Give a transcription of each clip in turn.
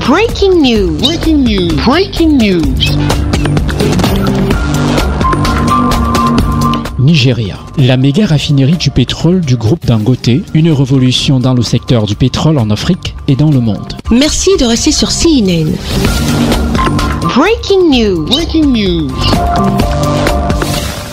Breaking news. Breaking news. Breaking news. Nigeria. La méga raffinerie du pétrole du groupe Dangote, une révolution dans le secteur du pétrole en Afrique et dans le monde. Merci de rester sur CNN. Breaking news. Breaking news.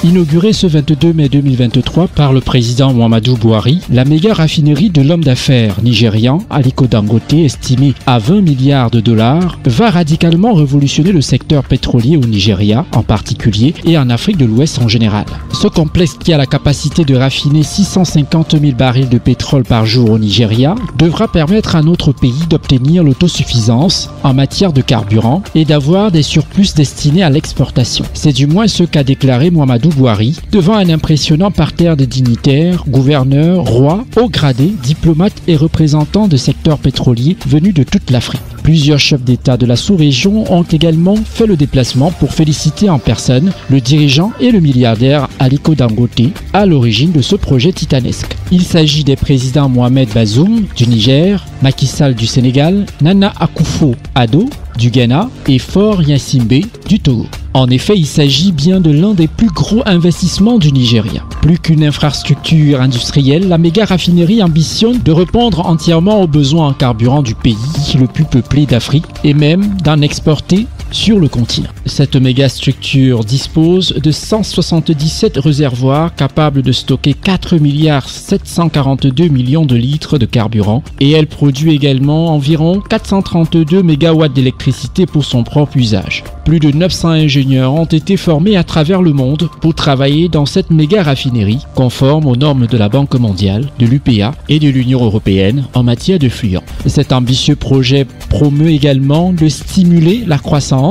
Inaugurée ce 22 mai 2023 par le président Muhammadu Buhari, la méga raffinerie de l'homme d'affaires nigérian Aliko Dangote, estimée à 20 milliards de dollars, va radicalement révolutionner le secteur pétrolier au Nigeria en particulier et en Afrique de l'Ouest en général. Ce complexe, qui a la capacité de raffiner 650 000 barils de pétrole par jour au Nigeria, devra permettre à notre pays d'obtenir l'autosuffisance en matière de carburant et d'avoir des surplus destinés à l'exportation. C'est du moins ce qu'a déclaré Muhammadu Buhari devant un impressionnant parterre de dignitaires, gouverneurs, rois, hauts gradés, diplomates et représentants de secteurs pétroliers venus de toute l'Afrique. Plusieurs chefs d'État de la sous-région ont également fait le déplacement pour féliciter en personne le dirigeant et le milliardaire Aliko Dangote à l'origine de ce projet titanesque. Il s'agit des présidents Mohamed Bazoum du Niger, Macky Sall du Sénégal, Nana Akufo-Addo du Ghana et Faure Gnassingbé du Togo. En effet, il s'agit bien de l'un des plus gros investissements du Nigeria. Plus qu'une infrastructure industrielle, la méga raffinerie ambitionne de répondre entièrement aux besoins en carburant du pays le plus peuplé d'Afrique et même d'en exporter sur le continent. Cette méga structure dispose de 177 réservoirs capables de stocker 4 742 millions de litres de carburant et elle produit également environ 432 MW d'électricité pour son propre usage. Plus de 900 ingénieurs ont été formés à travers le monde pour travailler dans cette méga raffinerie conforme aux normes de la Banque mondiale, de l'UPA et de l'Union européenne en matière de fluor. Cet ambitieux projet promeut également de stimuler la croissance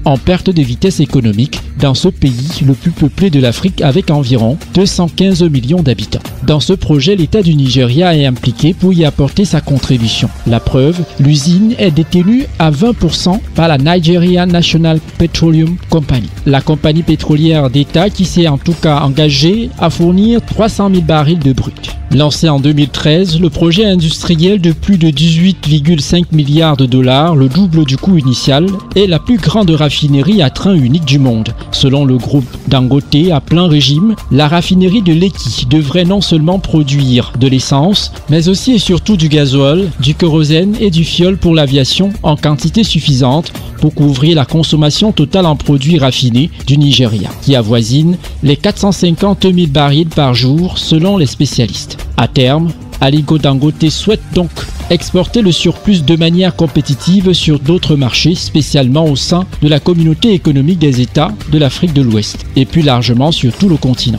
en perte de vitesse économique dans ce pays le plus peuplé de l'Afrique avec environ 215 millions d'habitants. Dans ce projet, l'État du Nigeria est impliqué pour y apporter sa contribution. La preuve, l'usine est détenue à 20% par la Nigeria National Petroleum Company, la compagnie pétrolière d'État qui s'est en tout cas engagée à fournir 300 000 barils de brut. Lancé en 2013, le projet industriel de plus de 18,5 milliards de dollars, le double du coût initial, est la plus grande raffinerie à train unique du monde. Selon le groupe Dangote, à plein régime, la raffinerie de Lekki devrait non seulement produire de l'essence, mais aussi et surtout du gasoil, du kérosène et du fioul pour l'aviation en quantité suffisante pour couvrir la consommation totale en produits raffinés du Nigeria, qui avoisine les 450 000 barils par jour selon les spécialistes. À terme, Aliko Dangote souhaite donc exporter le surplus de manière compétitive sur d'autres marchés, spécialement au sein de la communauté économique des États de l'Afrique de l'Ouest, et plus largement sur tout le continent.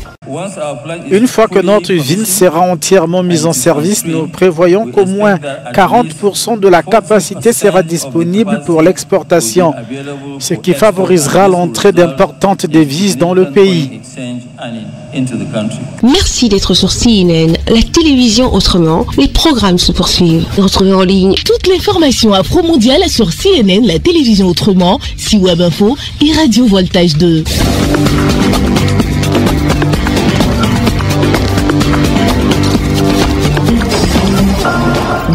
Une fois que notre usine sera entièrement mise en service, nous prévoyons qu'au moins 40% de la capacité sera disponible pour l'exportation, ce qui favorisera l'entrée d'importantes devises dans le pays. Merci d'être sur CNN, la télévision autrement. Les programmes se poursuivent. Retrouvez en ligne toute l'information afro-mondiale sur CNN, la télévision autrement, C-Web Info et Radio Voltage 2.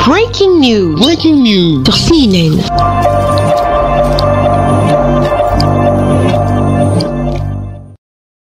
Breaking news. Breaking news sur CNN.